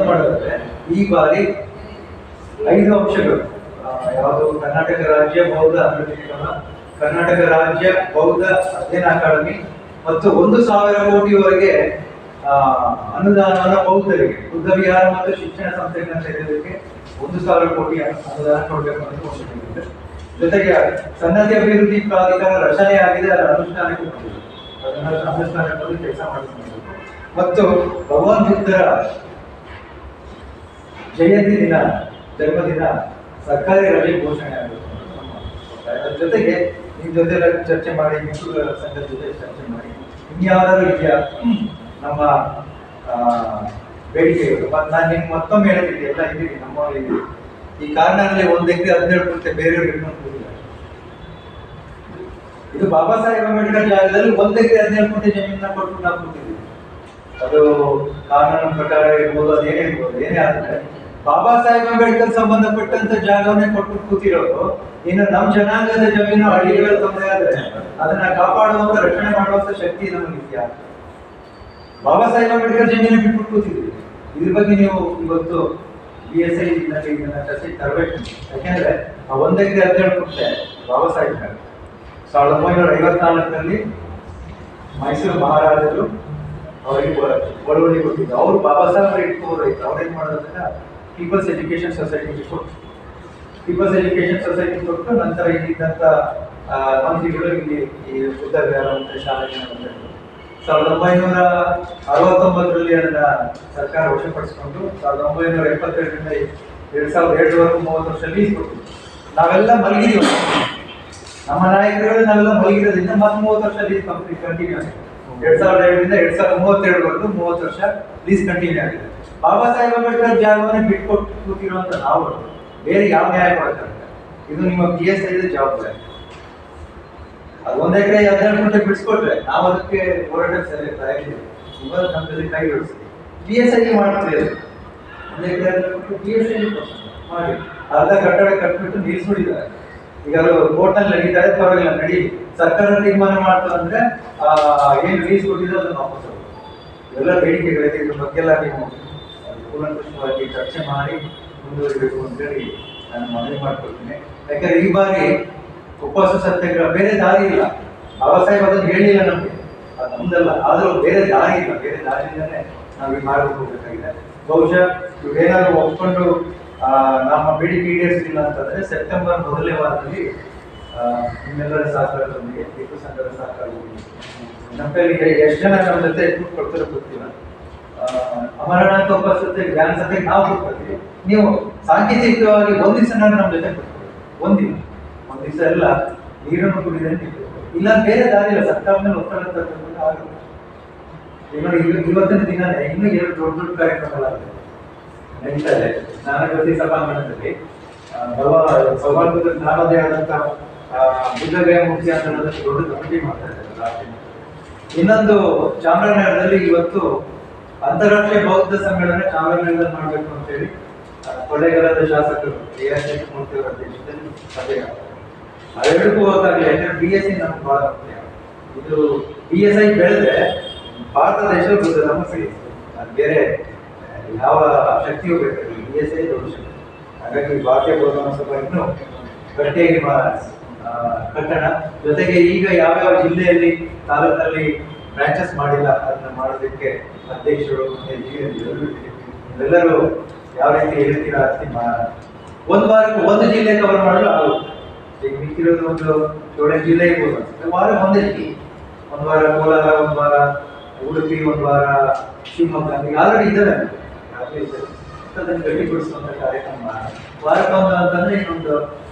ಮಾಡೋದಾದ್ರೆ ಈ ಬಾರಿ 5 ಅಂಶಗಳು ಯಾವುದು ಕರ್ನಾಟಕ ರಾಜ್ಯ ಬೌದ್ಧ ಅಭಿವೃದ್ಧಿ ನಿಗಮ, ಕರ್ನಾಟಕ ರಾಜ್ಯ ಬೌದ್ಧ ಅಧ್ಯಯನ ಅಕಾಡೆಮಿ ಮತ್ತು 1,000 ಕೋಟಿವರೆಗೆ ಅನುದಾನವನ್ನು ಬೌದ್ಧರಿಗೆ ಬುದ್ಧ ವಿಹಾರ ಮತ್ತು ಶಿಕ್ಷಣ ಸಂಸ್ಥೆಗಳನ್ನ ತೆರೆಯೋದಕ್ಕೆ 1,000 ಕೋಟಿ ಅನುದಾನ ಕೊಡಬೇಕು ಅಂತ ಘೋಷಣೆ. ಜೊತೆಗೆ ಸನ್ನತಿ ಅಭಿವೃದ್ಧಿ ಪ್ರಾಧಿಕಾರ ರಚನೆ ಆಗಿದೆ, ಅದರ ಅನುಷ್ಠಾನಕ್ಕೆ ಬಂದಿದೆ, ಅದನ್ನ ಅನುಷ್ಠಾನಕ್ಕೆ ಕೆಲಸ ಮಾಡಿಕೊಂಡು ಮತ್ತು ಭಗವಾನ್ ಬುದ್ಧರ ಜಯಂತಿ ದಿನ ಜನ್ಮದಿನ ಸರ್ಕಾರಿ ರಜೆ ಘೋಷಣೆ ಆಗಬೇಕು. ಅದ್ರ ಜೊತೆಗೆ ನಿಮ್ಮ ಜೊತೆ ಚರ್ಚೆ ಮಾಡಿ, ಮಿಕ್ಕುಗಳ ಸಂಘದ ಜೊತೆ ಚರ್ಚೆ ಮಾಡಿ, ಇನ್ಯಾವುದಾದ್ರು ಇದೆಯಾ ನಮ್ಮ ಬೇಡಿಕೆಗಳು. ನಾನು ನಿಮ್ಗೆ ಮತ್ತೊಮ್ಮೆ ಹೇಳಿದ್ದೀನಿ, ಎಲ್ಲ ಇದೀವಿ ನಮ್ಮಲ್ಲಿ ಇದೀವಿ. ಈ ಕಾರಣದಲ್ಲಿ 1 ಎಕರೆ 17 ಗುಂಟೆ ಬೇರೆಯವ್ರಿಗೆ ಇಟ್ಕೊಂಡಿಲ್ಲ. ಇದು ಬಾಬಾ ಸಾಹೇಬ್ ಅಂಬೇಡ್ಕರ್ ಜಾಗದಲ್ಲಿ 1 ಎಕರೆ 17 ಗುಂಟೆ ಜಮೀನನ್ನ ಕೊಟ್ಟು ನಾವು ಕೂತಿದ್ದೀವಿ. ಅದು ಕಾನೂನು ಪ್ರಕಾರ ಇರ್ಬೋದು, ಅದೇನೇ ಇರ್ಬೋದು, ಏನೇ ಆದ್ರೆ ಬಾಬಾ ಸಾಹೇಬ್ ಅಂಬೇಡ್ಕರ್ ಸಂಬಂಧಪಟ್ಟಂತ ಜಾಗವನ್ನೇ ಕೊಟ್ಟು ಕೂತಿರೋದು. ಇನ್ನು ನಮ್ಮ ಜನಾಂಗದ ಜಮೀನು ಹಳ್ಳಿಗಳ ತೊಂದರೆ ಆದ್ರೆ ಅದನ್ನ ಕಾಪಾಡುವಂತ ರಕ್ಷಣೆ ಮಾಡುವಂತ ಶಕ್ತಿ ನಮಗಿದ್ಯಾ? ಬಾಬಾ ಸಾಹೇಬ್ ಅಂಬೇಡ್ಕರ್ ಜಮೀನು ಬಿಟ್ಟು ಕೂತಿದ್ವಿ. ಇದ್ರ ಬಗ್ಗೆ ನೀವು ಇವತ್ತು BSI ನಲ್ಲಿ ಇದನ್ನ ಚರ್ಚೆಗೆ ತರಬೇಕು. ಯಾಕೆಂದ್ರೆ ಆ 1 ಎಕರೆ 17 ಗುಂಟೆ ಬಾಬಾ ಸಾಹೇಬ್ 1954ರಲ್ಲಿ ಮೈಸೂರು ಮಹಾರಾಜರು ಅವರಿಗೆ ಒಳವಡಿ ಕೊಟ್ಟಿದ್ದು. ಅವರು ಬಾಬಾ ಸಾಹೇಬ್ ಇಟ್ಕೋಬೋದಾಯ್ತು. ಅವ್ರೇನ್ ಮಾಡೋದನ್ನ ಪೀಪಲ್ಸ್ ಎಜುಕೇಶನ್ ಸೊಸೈಟಿಗೆ ಕೊಟ್ಟು, ಪೀಪಲ್ಸ್ ಎಜುಕೇಶನ್ ಸೊಸೈಟಿ ಕೊಟ್ಟು ನಂತರ ಇಲ್ಲಿದ್ದಂತ ಮಂತ್ರಿಗಳು ಇಲ್ಲಿ ಈ ಬುದ್ಧ ವಿಹಾರ ಮತ್ತು ಶಾಲೆಗೆ 1969ರಲ್ಲಿ ಅದನ್ನ ಸರ್ಕಾರ ವಶಪಡಿಸಿಕೊಂಡು 1972ರಿಂದ 2007ವರೆಗೂ 30 ವರ್ಷ ಲೀಸ್ ಕೊಟ್ಟು ನಾವೆಲ್ಲ ಮಲಗಿದೀವಿ. ನಮ್ಮ ನಾಯಕರುಗಳು ನಾವೆಲ್ಲ ಮಲಗಿರೋದ್ರಿಂದ ಮತ್ತೆ 30 ವರ್ಷ ಲೀಸ್ ಕಂಟಿನ್ಯೂ ಆಗಿದೆ. 2007ರಿಂದ 2032ವರೆಗೂ 30 ವರ್ಷ ಲೀಸ್ ಕಂಟಿನ್ಯೂ ಆಗಿದೆ. ಬಾಬಾ ಸಾಹೇಬ್ ಅಂಬೇಡ್ಕರ್ ಜಾಗವನ್ನೇ ಬಿಟ್ಕೊಟ್ಟು ಕೂತಿರುವಂತ ನಾವು ಬೇರೆ ಯಾವ ನ್ಯಾಯ ಕೊಡ್ತಾರೆ? ಇದು ನಿಮ್ಮ BSI ಜವಾಬ್ದಾರಿ. ಅದು 1 ಎಕರೆ 17 ಗುಂಟೆ ಬಿಡಿಸ್ಕೊಟ್ರೆ ನಾವು ಅದಕ್ಕೆ ಹೋರಾಟಕ್ಕೆ ತಯಾರಿದ್ದೀವಿ. ಇವಾಗ ನಮ್ಮಲ್ಲಿ ಕೈ ಜೋಡಿಸ್ತೀವಿ. BSI ಮಾಡ್ತೀವಿ. 1 ಎಕರೆ 17 ಗುಂಟೆ BSI ಮಾಡಿ ಅರ್ಧ ಕಟ್ಟಡ ಕಟ್ಬಿಟ್ಟು ನಿಲ್ಲಿಸ್ಬಿಟ್ಟಿದ್ದಾರೆ. ಈಗ ಅದು ಕೋರ್ಟ್ನಲ್ಲಿ ನಡೀತಾರೆ, ಪರವಾಗಿಲ್ಲ ನಡಿ. ಸರ್ಕಾರ ತೀರ್ಮಾನ ಮಾಡ್ತದಂದ್ರೆ ಏನು ಲೀಸ್ ಕೊಟ್ಟಿದ್ರೆ ಅದನ್ನು ವಾಪಸ್ ಹೋಗ್ಬೋದು. ಇವೆಲ್ಲ ಬೇಡಿಕೆಗಳಿದೆ. ಇದ್ರ ಬಗ್ಗೆಲ್ಲ ನೀವು ಕೂಲಂಕುಷವಾಗಿ ಚರ್ಚೆ ಮಾಡಿ ಮುಂದುವರಿಬೇಕು ಅಂತೇಳಿ ನಾನು ಮನವಿ ಮಾಡ್ಕೊಳ್ತೀನಿ. ಯಾಕಂದ್ರೆ ಈ ಬಾರಿ ಉಪವಾಸ ಸತ್ಯಾಗ್ರಹ ಬೇರೆ ದಾರಿ ಇಲ್ಲ. ಬಾಬಾ ಸಾಹೇಬ್ ಅದನ್ನು ಹೇಳಿಲ್ಲ ನಮಗೆ, ಅದು ನಮ್ದಲ್ಲ. ಆದ್ರೂ ಬೇರೆ ದಾರಿ ಇಲ್ಲ. ಬೇರೆ ದಾರಿಯಿಂದನೇ ನಾವು ಈ ಮಾರ್ಗ ಹೋಗ್ಬೇಕಾಗಿದೆ. ಬಹುಶಃ ಇವೇನಾದ್ರು ಒಪ್ಕೊಂಡು ನಮ್ಮ ಬೇಡಿಕೆ ಈಡೇರಿಸಲಿಲ್ಲ ಅಂತಂದ್ರೆ ಸೆಪ್ಟೆಂಬರ್ ಮೊದಲನೇ ವಾರದಲ್ಲಿ ನಿಮ್ಮೆಲ್ಲರ ಸಹಕಾರದೊಂದಿಗೆ, ಟಿಪ್ಪು ಸಂಘದ ಸಹಕಾರದೊಂದಿಗೆ ನಮ್ಮಲ್ಲಿ ಎಷ್ಟು ಜನ ನಮ್ಮ ಜೊತೆ ಕೊಡ್ತಿರೋ ಗೊತ್ತಿಲ್ಲ. ಅಮರನಾಥ ಉಪವಾಸತೆ ಜ್ಞಾನ ಸತ್ಯಕ್ಕೆ ನಾವು ಕೊಡ್ತೀವಿ. ನೀವು ಸಾಂಕೇತಿಕವಾಗಿ 1 ದಿವಸ ನಮ್ಮ ಜೊತೆ ಕೊಡ್ತೀವಿ. 1 ದಿವಸ ಎಲ್ಲ ನೀರನ್ನು ಕುಡಿದ್ರೆ ಇಲ್ಲ, ಬೇರೆ ದಾರಿ ಇಲ್ಲ. ಸರ್ಕಾರ ಮೇಲೆ ಒತ್ತಡ ತರಬೇಕು ಆಗುತ್ತೆ. ಇವತ್ತಿನ ದಿನನೇ ಇನ್ನೂ 2 ದೊಡ್ಡ ಕಾರ್ಯಕ್ರಮಗಳಾಗಿದೆ ನಡೀತಾ ಇದೆ. ಜ್ಞಾನಜ್ಯೋತಿ ಸಭಾಂಗಣದಲ್ಲಿ ಸೌಭಾಗ್ಯದ ಜ್ಞಾನೋದಯ ಆದಂತ ಬುದ್ಧಗಯ ಮುಖ್ಯ ಅಂತ ದೊಡ್ಡ ಕಮಿಟಿ ಮಾಡ್ತಾ ಇದ್ದಾರೆ. ಇನ್ನೊಂದು ಚಾಮರಾಜನಗರದಲ್ಲಿ ಇವತ್ತು ಅಂತಾರಾಷ್ಟ್ರೀಯ ಬೌದ್ಧ ಸಮ್ಮೇಳನ ಚಾಮರಾಜನಗರದಲ್ಲಿ ಮಾಡಬೇಕು ಅಂತ ಹೇಳಿ ಕೊಳ್ಳೇಗಾಲದ ಶಾಸಕರು AR ಮೂರ್ತಿ ಅವರ ಅಧ್ಯಕ್ಷತೆಯಲ್ಲಿ ಸಭೆ ಆಗ್ತದೆ. ಅವೆರಡಕ್ಕೂ ಹೋದಾಗಲಿ ಯಾಕಂದ್ರೆ BSI ನಮ್ಗೆ ಬಹಳ ಮುಖ್ಯ. ಇದು BSI ಬೆಳೆದ್ರೆ ಭಾರತ ದೇಶ ಬುದ್ಧ ಧರ್ಮ ಸಿಗುತ್ತೆ. ಬೇರೆ ಯಾವ ಶಕ್ತಿಯೂ ಬೇಕಾಗಿಲ್ಲ. BSI ದೊಡ್ಡ ಶಕ್ತಿ. ಹಾಗಾಗಿ ಭಾರತೀಯ ಬೌದ್ಧ ಮಹಾಸಭಾ ಇನ್ನೂ ಗಟ್ಟಿಯಾಗಿ ಕಟ್ಟಣ. ಜೊತೆಗೆ ಈಗ ಯಾವ್ಯಾವ ಜಿಲ್ಲೆಯಲ್ಲಿ ತಾಲೂಕಿನಲ್ಲಿ ಬ್ರಾಂಚಸ್ ಮಾಡಿಲ್ಲ ಅದನ್ನ ಮಾಡೋದಕ್ಕೆ ಅಧ್ಯಕ್ಷರು ಎಲ್ಲರೂ ಯಾವ ರೀತಿ ಹೇಳ್ತೀರಾ ಅತಿ 1 ವಾರಕ್ಕೆ 1 ಜಿಲ್ಲೆ ಕವರ್ ಮಾಡಲು ಆಗುತ್ತೆ. ಈಗ ಮಿಕ್ಕಿರೋದು ಒಂದು 7 ಜಿಲ್ಲೆ ಇರ್ಬೋದು. ವಾರಕ್ಕೆ 1 ಜಿಲ್ಲೆ, 1 ವಾರ ಕೋಲಾರ, 1 ವಾರ ಉಡುಪಿ, 1 ವಾರ ಶಿವಮೊಗ್ಗ, ಈಗ ಆಲ್ರೆಡಿ ಇದ್ದಾವೆ. ಅದನ್ನು ಗಟ್ಟಿಗೊಳಿಸುವಂತ ಕಾರ್ಯಕ್ರಮ ವಾರಕ್ಕೊಂದು ಅಂತಂದ್ರೆ ಇನ್ನೊಂದು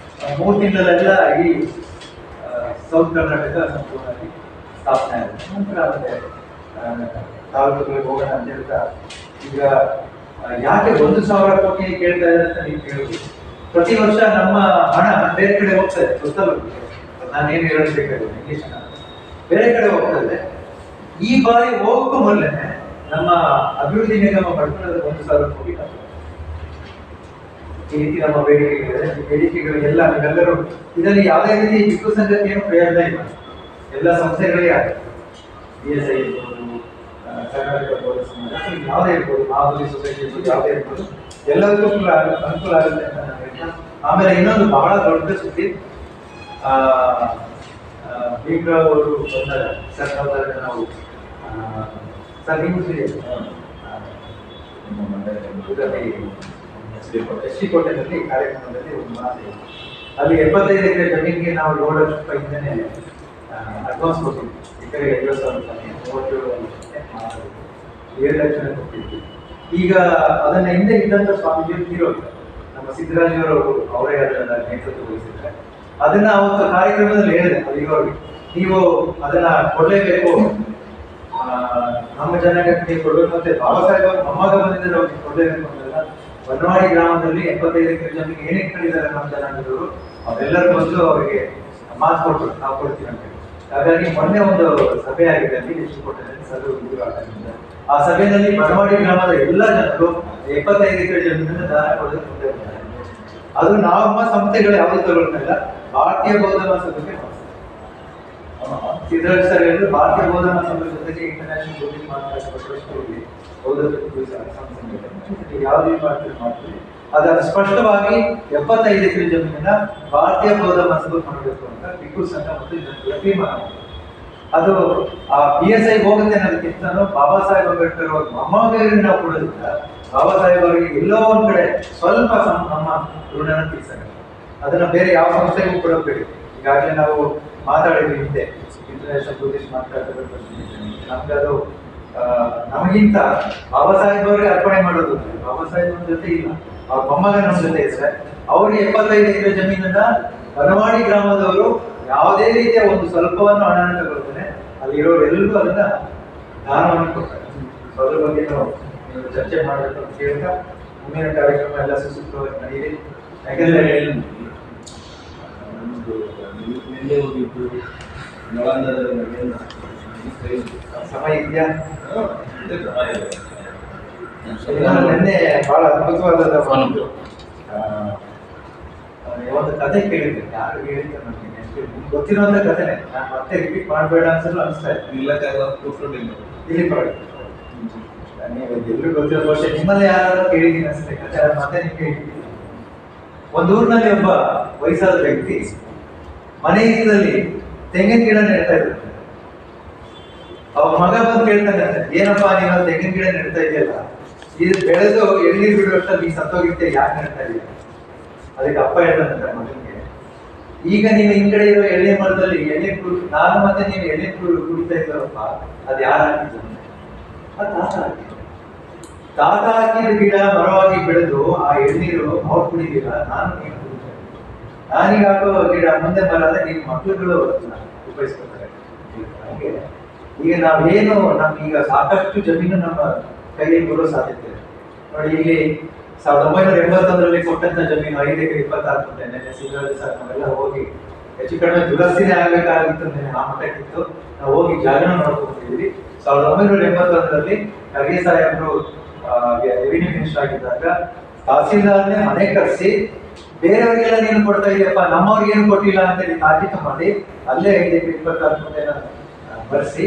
3 ತಿಂಗಳಲ್ಲೆಲ್ಲ ಈ ಸೌತ್ ಕರ್ನಾಟಕ ಸಂಪೂರ್ಣವಾಗಿ ಸ್ಥಾಪನೆ ಆಗುತ್ತೆ. ನಂತರ ಮತ್ತೆ ತಾಲೂಕುಗಳಿಗೆ ಹೋಗೋಣ ಅಂತ ಹೇಳ್ತಾ ಈಗ ಯಾಕೆ 1,000 ಕೋಟಿ ಕೇಳ್ತಾ ಇದೆ ಅಂತ ನೀವು ಕೇಳಿದ್ರಿ. ಪ್ರತಿ ವರ್ಷ ನಮ್ಮ ಹಣ ಬೇರೆ ಕಡೆ ಹೋಗ್ತಾ ಇದೆ. ಗೊತ್ತಲ್ಲ, ನಾನೇನು ಹೇಳಬೇಕಾಗಿಲ್ಲ, ಇಂಗ್ಲಿಷ್ ಬೇರೆ ಕಡೆ ಹೋಗ್ತಾ ಇದೆ. ಈ ಬಾರಿ ಹೋಗೋಕ್ಕೂ ಮೊದಲೇ ನಮ್ಮ ಅಭಿವೃದ್ಧಿ ನಿಗಮ ಪಡ್ಕೊಳ್ಳೋದು 1,000 ಕೋಟಿ. ಈ ರೀತಿ ನಮ್ಮ ಬೇಡಿಕೆಗಳಿದೆ. ಬೇಡಿಕೆಗಳಿಗೆಲ್ಲ ನೀವೆಲ್ಲರೂ ಇದರಲ್ಲಿ ಯಾವುದೇ ರೀತಿ ಟಿಪ್ಪು ಸಂಘಕ್ಕೆ ಏನು ಪ್ರಯೋಜನ ಇಲ್ಲ. ಎಲ್ಲ ಸಂಸ್ಥೆಗಳೇ ಆಗುತ್ತೆ. BSI ಇರ್ಬೋದು, ಕರ್ನಾಟಕ ಪೌರ ಸಮಾಜ ಯಾವುದೇ ಇರ್ಬೋದು, ಮಾಮೂಲಿ ಸೊಸೈಟಿ ಇರ್ಬೋದು, ಯಾವುದೇ ಇರ್ಬೋದು, ಎಲ್ಲರಿಗೂ ಅನುಕೂಲ ಆಗುತ್ತೆ ಅಂತ ನಾನು ಹೇಳ್ತೀನಿ. ಆಮೇಲೆ ಇನ್ನೊಂದು ಬಹಳ ದೊಡ್ಡ ಸುದ್ದಿ, ಭೀಮ್ರಾವ್ ಅವರು ಬಂದಾಗ ಸರ್ ನಾವು ಸರ್ ನೀವು ಎಸ್ ಟಿ ಕೋಟೆನಲ್ಲಿ ಕಾರ್ಯಕ್ರಮದಲ್ಲಿ ಒಂದು ಮಾತು, ಅಲ್ಲಿ 75 ಎಕರೆ ಜಮೀನಿಗೆ ನಾವು 7 ಲಕ್ಷ ರೂಪಾಯಿಂದನೇ ಅಡ್ವಾನ್ಸ್ ಕೊಟ್ಟಿದ್ವಿ. ಎಕರೆಗೆ 50,000 ರೂಪಾಯಿ, 7 ಲಕ್ಷ ಕೊಟ್ಟಿದ್ವಿ. ಈಗ ಅದನ್ನ ಹಿಂದೆ ಇದ್ದಂತ ಸ್ವಾಮೀಜಿಯವರು ತೀರೋದು, ನಮ್ಮ ಸಿದ್ದರಾಜಯ್ಯವರು ಅವರೇ ಅದನ್ನ ನೇತೃತ್ವ ವಹಿಸಿದ್ದಾರೆ. ಅದನ್ನ ಅವತ್ತು ಕಾರ್ಯಕ್ರಮದಲ್ಲಿ ಹೇಳಿದೆ, ಅಲ್ಲಿರೋರಿಗೆ ನೀವು ಅದನ್ನ ಕೊಡಲೇಬೇಕು, ನಮ್ಮ ಜನಾಂಗಕ್ಕೆ ಕೊಡಬೇಕು, ಮತ್ತೆ ಬಾಬಾ ಸಾಹೇಬ್ ಮೊಮ್ಮಗ ಬಂದಿದ್ದಾರೆ ಅವ್ರಿಗೆ ಕೊಡಲೇಬೇಕು ಅಂತೆಲ್ಲ ಬನವಾಡಿ ಗ್ರಾಮದಲ್ಲಿ 75 ಎಕರೆ ಜಮೀನು ಏನೇನು ಕಟ್ಟಿದ್ದಾರೆ ನಮ್ಮ ಜನಾಂಗದವರು ಅವರೆಲ್ಲರೂ ಬಂದು ಅವರಿಗೆ ಮಾತು ಕೊಟ್ಟರು, ನಾವು ಕೊಡ್ತೀವಿ ಅಂತ. ಹಾಗಾಗಿ ಮೊನ್ನೆ ಒಂದು ಸಭೆ ಆಗಿದೆ ಅಲ್ಲಿ ಎಷ್ಟು ಕೊಟ್ಟಿದ್ದಾರೆ ಸಭೆ ಉದ್ಘಾಟನೆ. ಆ ಸಭೆಯಲ್ಲಿ ಬನವಾಡಿ ಗ್ರಾಮದ ಎಲ್ಲ ಜನರು 75 ಎಕರೆ ಜಮೀನನ್ನು ದಾನ ಕೊಡೋದಕ್ಕೆ ಮುಂದೆ ಬಂದಿದ್ದಾರೆ. ಅದು ನಮ್ಮ ಸಂಸ್ಥೆಗಳು ಯಾವುದು ತಗೊಳ್ತಿಲ್ಲ, ಭಾರತೀಯ ಬೌದ್ಧ ಮಹಾಸಭೆಗೆ ಸಿದ್ದರಾಜ್ ಸರ್ ಹೇಳಿದ್ರು, ಭಾರತೀಯ ಬೌದ್ಧ ಮಹಾಸಭೆ ಜೊತೆಗೆ ಇಂಟರ್ನ್ಯಾಷನಲ್ ಬೌದ್ಧಿಕ ಮಹಾಸಭೆ ಬೌದ್ಧ ಯಾವುದೇ ಮಾಡ್ತೀವಿ ಅದನ್ನು ಸ್ಪಷ್ಟವಾಗಿ 75 ಎಕರೆ ಜಮೀನನ್ನ ಭಾರತೀಯ ಬೌದ್ಧ ಮಹಾಸಭೆ ಮಾಡಬೇಕು ಅಂತ ಟಿಪ್ಪು ಸಂಘ ಮತ್ತು ಜನಗಳ ತೀರ್ಮಾನ. ಅದು ಆ PSI ಹೋಗುತ್ತೆ ಅನ್ನೋದಕ್ಕಿಂತ ಬಾಬಾ ಸಾಹೇಬ್ ಅಂಬೇಡ್ಕರ್ ಅವ್ರ ಮೊಮ್ಮಗರಿಗೆ ನಾವು ಕೊಡೋದ್ರಿಂದ ಬಾಬಾ ಸಾಹೇಬ್ ಅವರಿಗೆ ಎಲ್ಲೋ ಒಂದ್ ಕಡೆ ಸ್ವಲ್ಪ ನಮ್ಮ ಋಣನ ತೀರ್ಸೋಣ. ಅದನ್ನ ಬೇರೆ ಯಾವ ಸಂಸ್ಥೆಗೂ ಕೊಡಬೇಡಿ. ಈಗಾಗಲೇ ನಾವು ಮಾತಾಡಿದ್ವಿ ಹಿಂದೆ, ಇಂಟರ್ನ್ಯಾಷನಲ್ ಬುದ್ಧಿಸ್ಟ್ ಮಾತಾಡಬೇಕು, ನಮ್ಗೆ ಅದು ನಮಗಿಂತ ಬಾಬಾ ಸಾಹೇಬ್ ಅವರಿಗೆ ಅರ್ಪಣೆ ಮಾಡೋದು. ಬಾಬಾ ಸಾಹೇಬ್ ನಮ್ಮ ಜೊತೆ ಇಲ್ಲ, ಅವ್ರ ಮೊಮ್ಮಗ ನಮ್ಮ ಜೊತೆ ಇದ್ರೆ ಅವ್ರಿಗೆ 75 ಎಕರೆ ಜಮೀನನ್ನ ಬನವಾಡಿ ಗ್ರಾಮದವರು ಯಾವುದೇ ರೀತಿಯ ಒಂದು ಸ್ವಲ್ಪವನ್ನು ಹಣನ ತಗೊಳ್ತಾನೆ, ಅಲ್ಲಿರೋರು ಎಲ್ಲರೂ ಅದನ್ನ ದಾನವನ್ನು ಕೊಡ್ತಾರೆ. ಅದ್ರ ಬಗ್ಗೆ ನೀವು ಚರ್ಚೆ ಮಾಡಬೇಕು ಅಂತ ಹೇಳ್ತಾ ಮುಂದಿನ ಕಾರ್ಯಕ್ರಮ ಎಲ್ಲ ಸುಸೂತ್ರವಾಗಿ ನಡೆಯಿರಿ. ಯಾಕೆಂದ್ರೆ ಸಮಯ ಇದೆಯಾ? ನಿನ್ನೆ ಬಹಳ ಅದ್ಭುತವಾದ ಒಂದು ಕಥೆ ಕೇಳಿದ್ದೆ, ಯಾರು ಹೇಳಿದ್ದೆ ನನಗೆ ಗೊತ್ತಿರುವಂತ ಕಥೆನೆ, ನಾನು ಮತ್ತೆ ರಿಪೀಟ್ ಮಾಡಬೇಡ ಅನ್ಸಲು ಅನಿಸ್ತಾ ಇತ್ತು. ಇಲ್ಲಿ ನೀವು ಎಲ್ರು ಗೊತ್ತಿರೋ ವರ್ಷ ನಿಮ್ಮಲ್ಲಿ ಯಾರು ಕೇಳಿದ್ದೀನಿ ಅನ್ಸುತ್ತೆ ಕಥೆ, ಮತ್ತೆ ನೀವು ಕೇಳಿದ್ದೀನಿ. ಒಂದು ಊರಿನಲ್ಲಿ ಒಬ್ಬ ವಯಸ್ಸಾದ ವ್ಯಕ್ತಿ ಮನೆ ಹಿತ್ತಲಲ್ಲಿ ತೆಂಗಿನ ಗಿಡ ನೆಡ್ತಾ ಇದ್ದಾರೆ. ಅವ್ರ ಮಗ ಬಂದು ಕೇಳ್ತಾನೆ, ಏನಪ್ಪಾ ನೀನು ತೆಂಗಿನ ಗಿಡ ನೆಡ್ತಾ ಇದೆಯಲ್ಲ, ಇದು ಬೆಳೆದು ಎಳ್ನೀರು ಬಿಡುವಷ್ಟಲ್ಲಿ ಸತ್ತೋಗಿತ್ತೆ, ಯಾಕೆ ನೆಡ್ತಾ ಇದೆಯಾ? ಅದಕ್ಕೆ ಅಪ್ಪ ಹೇಳ್ತಾನೆ ಮಗನಿಗೆ, ಈಗ ನೀವು ಈ ಕಡೆ ಇರೋ ಎಳ್ನೀರು ಮರದಲ್ಲಿ ಎಳ್ನೀರು ನಾನು ಮತ್ತೆ ನೀವು ಎಳ್ನೀರು ಕುಡಿತಾ ಇದ್ದಾರಪ್ಪ, ಅದು ಯಾರು ಹಾಕಿದ್ದು? ತಾತ ಹಾಕಿದ ಗಿಡ ಮರವಾಗಿ ಬೆಳೆದು ಆ ಎಳ್ನೀರು ಅವ್ರು ಕುಡಿದಿಲ್ಲ, ನಾನು ನೀನು ಕುಡಿತೇನೆ. ನಾನೀಗ ಹಾಕೋ ಗಿಡ ಮುಂದೆ ಮರ ಆದ್ರೆ ನಿಮ್ಮ ಮಕ್ಕಳುಗಳು ಉಪಯೋಗಿಸ್ಕೊತಾರೆ. ಹಾಗೆ ಈಗ ನಾವೇನು ನಮ್ಗೀಗ ಸಾಕಷ್ಟು ಜಮೀನು ನಮ್ಮ ಕೈಗೆ ಬರೋ ಸಾಧ್ಯತೆ ಇದೆ ನೋಡಿ. ಇಲ್ಲಿ 1981ರಲ್ಲಿ ಕೊಟ್ಟಂತ ಜಮೀನು 5 ಎಕರೆ 26 ಗುಂಟೆ. ನೆನ್ನೆ ಸಿದ್ದರಾಜ ಸರ್ ನಾವೆಲ್ಲ ಹೋಗಿ ಹೆಚ್ಚು ಕಡಿಮೆ ದುರಸ್ತಿನೇ ಆಗಬೇಕಾಗಿತ್ತು, ಆ ಮಟ್ಟಕ್ಕಿತ್ತು. ನಾವು ಹೋಗಿ ಜಾಗನ ನೋಡ್ಕೊಂಡಿದ್ವಿ. 1981ರಲ್ಲಿ ಖರ್ಗೆ ಸಾಹೇಬರು ರೆವಿನ್ಯೂ ಮಿನಿಸ್ಟರ್ ಆಗಿದ್ದಾಗ ತಹಸೀಲ್ದಾರ್ನೇ ಮನೆ ಕರೆಸಿ ಬೇರೆಯವರಿಗೆಲ್ಲ ನೀನು ಕೊಡ್ತಾ ಇದೆಯಪ್ಪ, ನಮ್ಮವ್ರಿಗೆ ಏನು ಕೊಟ್ಟಿಲ್ಲ ಅಂತೇಳಿ ತಾಕೀತು ಮಾಡಿ ಅಲ್ಲೇ 5 ಎಕರೆ 26 ಗುಂಟೆನ ಬರೆಸಿ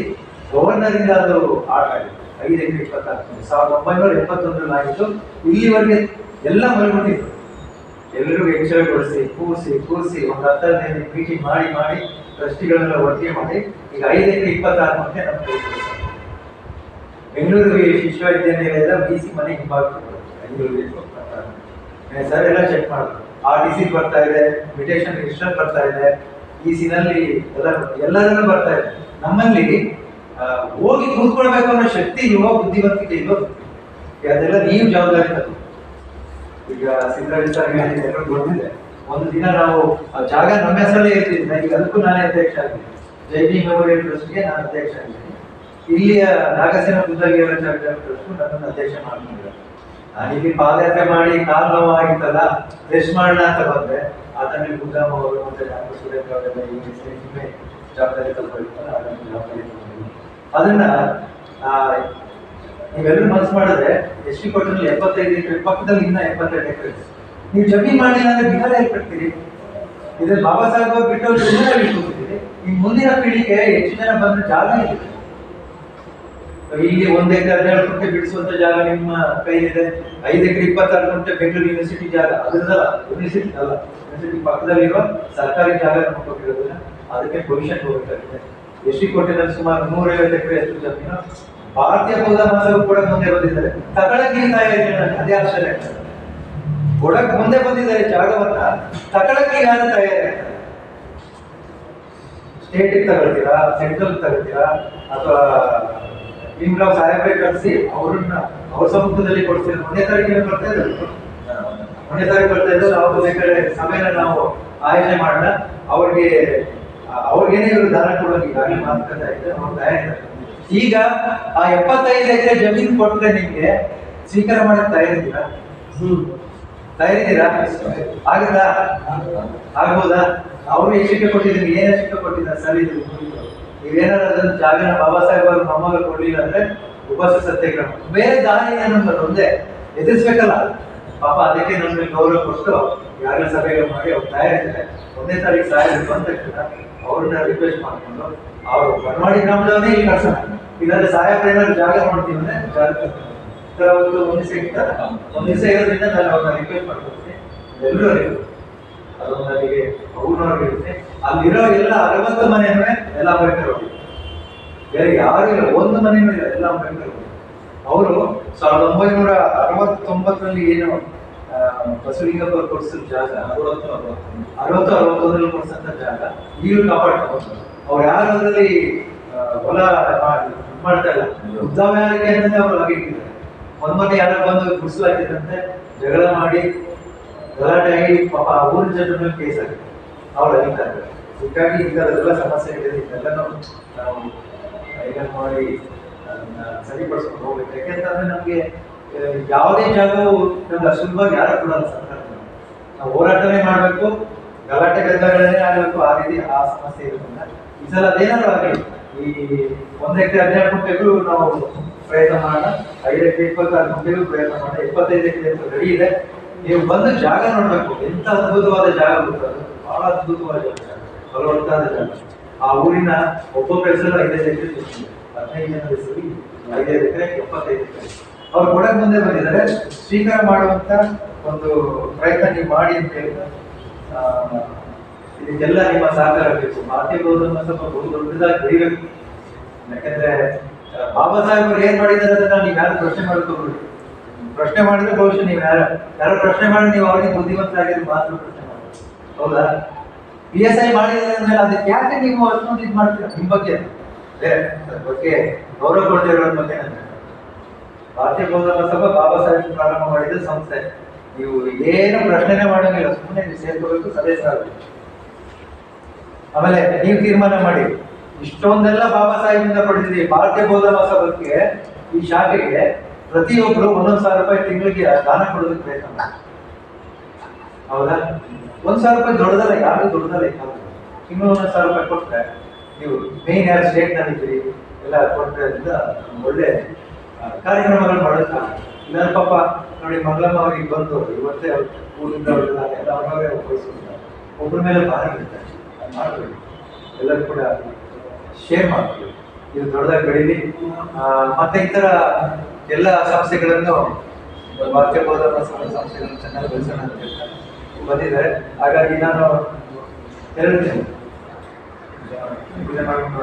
ಗವರ್ನರ್ ಇಂದ ಅದು ಆಗಿದೆ. 5 ಎಕರೆ 26 ಗುಂಟೆ 1981ರಲ್ಲಿ ಆಗಿತ್ತು. ಇಲ್ಲಿವರೆಗೆ ಎಲ್ಲ ಮಲ್ಕೊಂಡಿದ್ರು. ಎಲ್ಲರಿಗೂ ಎಚ್ಚರಗೊಳಿಸಿ ಕೂರಿಸಿ ಒಂದು 10-15 ಮೀಟಿಂಗ್ ಮಾಡಿ ಟ್ರಸ್ಟಿಗಳನ್ನೆಲ್ಲ ಒಟ್ಟಿಗೆ ಮಾಡಿ ಈಗ 5 ಎಕರೆ 26 ಗುಂಟೆ ನಮ್ಮ ಕೈ ಬೆಂಗಳೂರು ವಿಶ್ವವಿದ್ಯಾನಿಲಯದ BC ಮನೆ ಹಿಂಭಾಗಕ್ಕೆ ಬೆಂಗಳೂರು ಸರ್ ಎಲ್ಲ ಚೆಕ್ ಮಾಡಿದ್ರು. RTC ಬರ್ತಾ ಇದೆ, ಮ್ಯೂಟೇಷನ್ ರಿಜಿಸ್ಟರ್ ಬರ್ತಾ ಇದೆ, EC-ನಲ್ಲಿ ಎಲ್ಲರನ್ನೂ ಬರ್ತಾ ಇದೆ. ನಮ್ಮಲ್ಲಿ ಹೋಗಿ ಕೂತ್ಕೊಳ್ಬೇಕು ಅನ್ನೋ ಶಕ್ತಿ ಇಲ್ವೋ, ಬುದ್ಧಿವಂತಿಕೆ ಇಲ್ವೋ, ಅದೆಲ್ಲ ನೀವು ಜವಾಬ್ದಾರಿ ತಗೋ. ಈಗ ಸಿದ್ದರಾಜ ಸರ್ ಎಲ್ಲರೂ ಗೊತ್ತಿದೆ. ಒಂದು ದಿನ ನಾವು ಜಾಗ ನಮ್ಮ ಹೆಸರಲ್ಲೇ ಇರ್ತಿದ್ದೆ, ಈಗ ಅದಕ್ಕೂ ನಾನೇ ಅಧ್ಯಕ್ಷ ಆಗಿದ್ದೀನಿ. JB ಮೆಮೋರಿಯಲ್ ಟ್ರಸ್ಟ್ಗೆ ನಾನು ಅಧ್ಯಕ್ಷ ಆಗಿದ್ದೀನಿ. ಇಲ್ಲಿಯ ನಾಗಸೇನ ಬುದ್ಧಗಿರಿ ಚಾರಿಟಬಲ್ ಟ್ರಸ್ಟ್ ನನ್ನನ್ನು ಅಧ್ಯಕ್ಷ ಮಾಡ್ಕೊಂಡಿದ್ದಾರೆ. ನಾನು ಇಲ್ಲಿ ಪಾದಯಾತ್ರೆ ಮಾಡಿ ಕಾಲು ನೋವಾಗಿತ್ತಲ್ಲ, ರೆಸ್ಟ್ ಮಾಡೋಣ ಅಂತ ಬಂದ್ರೆ ಅದನ್ನೇ ಬುದ್ಧಮ್ಮ ಅವರು ಮತ್ತೆ ಡಾಕ್ಟರ್ ಸುರೇಂದ್ರ ಅವರೆಲ್ಲ ಜವಾಬ್ದಾರಿ ತಗೊಳ್ತಾರೆ. ಅದನ್ನ ನೀವೆಲ್ಲರೂ ಮನಸ್ಸು ಮಾಡಿದ್ರೆ ಎಸ್ ಟಿ ಕೋಟೆನಲ್ಲಿ 75 ಎಕರೆ ಪಕ್ಕದಲ್ಲಿ ಇನ್ನ 72 ಎಕರೆ ನೀವು ಜಮೀನು ಮಾಡಿಲ್ಲ ಅಂದ್ರೆ ಬಿಹಾರ ಎಲ್ಲಿ ಕಟ್ತೀರಿ? ಇದ್ರಲ್ಲಿ ಬಾಬಾ ಸಾಹೇಬ್ ಅವ್ರು ಬಿಟ್ಟವ್ರು ಇಟ್ಕೊತಿದ್ದೀರಿ. ಈ ಮುಂದಿನ ಪೀಳಿಗೆ ಹೆಚ್ಚು ಜನ ಬಂದ್ರೆ ಜಾಗ ಇದೆ. ಇಲ್ಲಿ 1 ಎಕರೆ 17 ಗುಂಟೆ ಬಿಡಿಸುವಂತ ಜಾಗ ನಿಮ್ಮ ಕೈಲಿದೆ. 5 ಎಕರೆ 26 ಗುಂಟೆ ಬೆಂಗಳೂರು ಯೂನಿವರ್ಸಿಟಿ ಜಾಗ, ಅದರದಲ್ಲ ಯೂನಿವರ್ಸಿಟಿ ಅಲ್ಲ, ಯೂನಿವರ್ಸಿಟಿ ಪಕ್ಕದಲ್ಲಿರುವ ಸರ್ಕಾರಿ ಜಾಗ ನಮಗೆ ಕೊಟ್ಟಿರೋದಿಲ್ಲ. ಅದಕ್ಕೆ ಪೊಸಿಷನ್ ಹೋಗಬೇಕಾಗಿದೆ. ಎಷ್ಟು ಕೊಟ್ಟಿದ್ದಾರೆ? ಸುಮಾರು 150 ಎಕರೆ ಅಷ್ಟು ಜಮೀನು. ಭಾರತೀಯ ಬೌದ್ಧ ಮಹಾಸಭಾ ಕೂಡ ಮುಂದೆ ಬಂದಿದ್ದಾರೆ. ತಗೊಳಕ್ಕೆ ಅದೇ ಆಶ್ಚರ್ಯ ಆಗ್ತದೆ. ಕೊಡಕ್ ಮುಂದೆ ಬಂದಿದ್ದಾರೆ ಜಾಗವನ್ನ, ತಗೊಳಕ್ಕೆ ಯಾರು ತಯಾರಾಗ್ತಾರೆ? ಸ್ಟೇಟ್ ತಗೊಳ್ತೀರಾ, ಸೆಂಟ್ರಲ್ ತಗೊಳ್ತೀರಾ, ಅಥವಾ ಭೀಮರಾವ್ ಸಾಹೇಬ್ರೆ ಕಳಿಸಿ ಅವ್ರ ಸಮ್ಮುಖದಲ್ಲಿ ಕೊಡ್ತೀರಾ? 1ನೇ ತಾರೀಕಿನ ಬರ್ತಾ ಇದ್ದಾರೆ, 1ನೇ ತಾರೀಕು ಬರ್ತಾ ಇದ್ದಾರೆ. ಅವ್ರು ಬೇಕಾದ್ರೆ ಸಭೆನ ನಾವು ಆಯೋಜನೆ ಮಾಡೋಣ. ಅವ್ರಿಗೇನೆ ಇವರು ದಾನ ಕೊಡೋಕೆ ಈಗಾಗಲೇ ಮಾತುಕತೆ ಆಯ್ತು, ಅವ್ರು ತಯಾರಿದ್ದಾರೆ. ಈಗ ಆ 75 ಎಕರೆ ಜಮೀನು ಕೊಟ್ಟರೆ ನಿಮ್ಗೆ ಸ್ವೀಕಾರ ಮಾಡಕ್ ತಯಾರಿದ್ದೀರಾ? ಆಗದಾ? ಆಗ್ಬೋದಾ? ಅವರು ಶಿಕ್ಷೆ ಕೊಟ್ಟಿದ್ದೀನಿ, ಏನೇ ಶಿಕ್ಷೆ ಕೊಟ್ಟಿದ್ದಾರೆ ಸರಿ. ನೀವೇನಾದ್ರೂ ಅದನ್ನ ಜಾಗನ ಬಾಬಾ ಸಾಹೇಬ್ ಅವ್ರ ಮೊಮ್ಮಗಳು ಕೊಡ್ಲಿಲ್ಲ ಅಂದ್ರೆ ಉಪವಾಸ ಸತ್ಯಾಗ್ರಹ, ಬೇರೆ ದಾರಿ ಏನಂದ್ರೆ ಒಂದೇ ಎದುರಿಸ್ಬೇಕಲ್ಲ ಪಾಪ. ಅದಕ್ಕೆ ನಮ್ಗೆ ಗೌರವ ಕೊಟ್ಟು ಯಾರ ಸಭೆಗಳು ಮಾಡಿ ಅವ್ರು ತಯಾರಿದ್ದಾರೆ. 1ನೇ ತಾರೀಕು ಸಾಹೇಬ್ ಬಂದ ತಕ್ಷಣ ಅವ್ರನ್ನ ರಿಕ್ವೆಸ್ಟ್ ಮಾಡ್ಕೊಂಡು ಅವ್ರು ಬಡವಾಡಿ ಗ್ರಾಮದವನ್ನೇ ಇಲ್ಲಿ ಕಳ್ಸೋಣ. ಇಲ್ಲಾಂದ್ರೆ ಸಾಹೇಬ್ರ ಏನಾದ್ರು ಜಾಗ ಮಾಡ್ತೀವಿ ಅಂದ್ರೆ ಜಾಗ ಒಂದು ದಿವಸ ಇರ್ತಾರೆ. 1 ದಿವಸ ಇರೋದ್ರಿಂದ ನಾನು ಅವ್ರನ್ನ ರಿಕ್ವೆಸ್ಟ್ ಮಾಡ್ಕೊತೀನಿ. ಎಲ್ಲರೂ ಅದೊಂದು ನನಗೆ ಅವ್ರನ್ನವ್ರಿಗೆ ಇರುತ್ತೆ. ಅಲ್ಲಿರೋ ಎಲ್ಲ 60 ಮನೆಯೂ ಎಲ್ಲ ಅಂಬೇಡ್ಕರ್ ಹೋಗಿ, ಬೇರೆ ಯಾರು ಇಲ್ಲ, ಒಂದು ಮನೆಯೂ ಇಲ್ಲ, ಎಲ್ಲ ಅಂಬೇಡ್ಕರ್ ಹೋಗಿ. ಅವರು 1969ರಲ್ಲಿ ಏನು ಬಸವಲಿಂಗಪ್ಪ ಕೊಡಿಸಿದ ಜಾಗ 60-61ರಲ್ಲಿ ಕೊಡಿಸಂತ ಜಾಗ ಈಗಲೂ ಕಾಪಾಡ್ಕೊಂಡು ಅವ್ರು ಯಾರು ಅದರಲ್ಲಿ ಹೊಲ ಮಾಡ್ತಾ ಇಲ್ಲ. ಉದ್ದಾವಯಾರಿಕೆ ಅಂತಂದ್ರೆ ಅವ್ರು ಆಗಿಟ್ಟಿದ್ದಾರೆ. ಮೊನ್ನೆ ಯಾರು ಬಂದು ಗುಡಿಸಲಾಗಿದ್ದಂತೆ ಜಗಳ ಮಾಡಿ ಗಲಾಟೆ ಆಗಿ ಪಾಪ ಊರಿನ ಜನರ ಮೇಲೆ ಕೇಸ್ ಆಗಿದೆ. ಅವ್ರು ಅಲ್ಲಿದ್ದಾರೆ. ಹೀಗಾಗಿ ಈ ಥರದೆಲ್ಲ ಸಮಸ್ಯೆ ಇದೆ. ಇದೆಲ್ಲನೂ ನಾವು ಐಡನ್ ಮಾಡಿ ಸರಿಪಡಿಸ್ಕೊಂಡು ಹೋಗ್ಬೇಕು. ಯಾಕೆಂತಂದ್ರೆ ನಮಗೆ ಯಾವುದೇ ಜಾಗವು ನಮ್ಗೆ ಸುಲಭವಾಗಿ ಯಾರು ಕೊಡಲ್ಲ ಸರ್ಕಾರ. ನಾವು ಹೋರಾಟನೇ ಮಾಡಬೇಕು, ಗಲಾಟೆ ಗದ್ದಲಗಳನ್ನೇ ಆಗಬೇಕು. ಆ ರೀತಿ ಆ ಸಮಸ್ಯೆ ಇರೋದ್ರಿಂದ ಈ ಸಲ ಅದೇನಾದ್ರು ಆಗಲಿ, ಈ 1 ಎಕರೆ 17 ಗುಂಟೆಗೂ ನಾವು ಪ್ರಯತ್ನ ಮಾಡೋಣ. 5 ಎಕರೆ 26 ಗುಂಟೆಗೂ ಪ್ರಯತ್ನ ಮಾಡೋಣ. 25 ಎಕರೆ ರೆಡಿ ಇದೆ. ನೀವು ಬಂದು ಜಾಗ ನೋಡ್ಬೇಕು. ಎಂತ ಅದ್ಭುತವಾದ ಜಾಗ ಗೊತ್ತದು, ಬಹಳ ಅದ್ಭುತವಾದ ಜಾಗ, ಫಲವತ್ತಾದ ಜಾಗ. ಆ ಊರಿನ ಒಬ್ಬೊಬ್ಬ ಹೆಸರು 5 ಎಕರೆ, 15 ಜನ ಹೆಸರು 5 ಎಕರೆ, 75 ಎಕರೆ. ಅವ್ರು ಕೊಡಕ್ ಮುಂದೆ ಬಂದಿದ್ದಾರೆ. ಸ್ವೀಕಾರ ಮಾಡುವಂತ ಒಂದು ಪ್ರಯತ್ನ ನೀವು ಮಾಡಿ ಅಂತ ಹೇಳಿದ್ರೆ ಇದಕ್ಕೆಲ್ಲ ನಿಮ್ಮ ಸಹಕಾರ ಬೇಕು. ಭಾರತೀಯ ಬೌದ್ಧ ಸ್ವಲ್ಪ ದೊಡ್ಡದಾಗಿ ಬೆಳಿಬೇಕು. ಯಾಕಂದ್ರೆ ಬಾಬಾ ಸಾಹೇಬರು ಏನ್ ಮಾಡಿದ್ದಾರೆ ಅದನ್ನ ನೀವು ಯಾರು ಪ್ರಶ್ನೆ ಮಾಡ್ಕೋಬೇಡಿ. ಪ್ರಶ್ನೆ ಮಾಡಿದ್ರೆ ಬಹುಶಃ ನೀವು ಯಾರೋ ಪ್ರಶ್ನೆ ಮಾಡಿ ನೀವು ಅವ್ರಿಗೆ ಬುದ್ಧಿವಂತ ಆಗಿದ್ರೆ ಮಾತ್ರ ಪ್ರಶ್ನೆ ಮಾಡಿ. ಹೌದಾ? PSI ಮಾಡಿದ್ರೆ ಅಂದ್ಮೇಲೆ ಅದಕ್ಕೆ ಯಾಕೆ ನೀವು ಅಷ್ಟೊಂದು ಇದು ಮಾಡ್ತೀರಾ? ನಿಮ್ಮ ಬಗ್ಗೆ ಬೇರೆ ಅದ್ರ ಬಗ್ಗೆ ಗೌರವ ಕೊಡ್ತಿರೋದ್ರ ಬಗ್ಗೆ ಭಾರತೀಯ ಬೌದ್ಧ ಮಹಾಸಭಾ ಬಾಬಾ ಸಾಹೇಬ್ ಪ್ರಾರಂಭ ಮಾಡಿದ ಸಂಸ್ಥೆ. ನೀವು ಏನು ಪ್ರಶ್ನೆನೇ ಮಾಡೋಂಗಿಲ್ಲ, ಸುಮ್ಮನೆ ನೀವು ಸೇರ್ಕೋಬೇಕು, ಸದಸ್ಯ ಆಗಬೇಕು. ಆಮೇಲೆ ನೀವು ತೀರ್ಮಾನ ಮಾಡಿ, ಇಷ್ಟೊಂದೆಲ್ಲ ಬಾಬಾ ಸಾಹೇಬಿಂದ ಪಡೆದಿದ್ದೀವಿ. ಭಾರತೀಯ ಬೌದ್ಧ ಮಹಾಸಭಾಕ್ಕೆ ಈ ಶಾಖೆಗೆ ಪ್ರತಿಯೊಬ್ಬರು 1,000 ರೂಪಾಯಿ ತಿಂಗಳಿಗೆ ದಾನ ಕೊಡೋದಕ್ಕೆ ಪ್ರಯತ್ನ ಮಾಡಿ. ಹೌದಾ? 1,000 ರೂಪಾಯಿ ದೊಡ್ಡದಲ್ಲ, ಯಾರು ದೊಡ್ಡದಲ್ಲ. ತಿಂಗಳು 1,000 ರೂಪಾಯಿ ಕೊಟ್ಟರೆ ನೀವು ಮೇನ್ ಯಾರು ಸ್ಟೇಟ್ ನಲ್ಲಿದ್ದೀರಿ ಎಲ್ಲ ಕೊಟ್ಟರೆ ಒಳ್ಳೆ ಕಾರ್ಯಕ್ರಮಗಳು ಮಾಡೋದಕ್ಕಾಗುತ್ತೆ. ಇಲ್ಲಾಂದ್ರೆ ಪಾಪ ನೋಡಿ, ಮಂಗಳಮ್ಮ ಅವ್ರಿಗೆ ಬಂದು ಇವತ್ತೇ ಊರಿಂದ ಎಲ್ಲ ಅವರವರೇ ಉಪಯೋಗಿಸ್ತಾರೆ. ಒಬ್ಬರ ಮೇಲೆ ಭಾರ ಇರುತ್ತೆ, ಅದು ಮಾಡಬೇಡಿ. ಎಲ್ಲರೂ ಕೂಡ ಶೇರ್ ಮಾಡ್ತೀವಿ. ಇದು ದೊಡ್ಡದಾಗಿ ಬೆಳೀಲಿ. ಮತ್ತೆ ಈ ಥರ ಎಲ್ಲ ಸಂಸ್ಥೆಗಳನ್ನು ಭಾರತೀಯ ಬೌದ್ಧ ಸಂಸ್ಥೆಗಳನ್ನು ಚೆನ್ನಾಗಿ ಬೆಳೆಸೋಣ ಅಂತ ಹೇಳ್ತಾರೆ ಬಂದಿದ್ದಾರೆ. ಹಾಗಾಗಿ ನಾನು ಹೇಳ್ತೇನೆ, ಪೂಜೆ ಮಾಡ್ಕೊಂಡು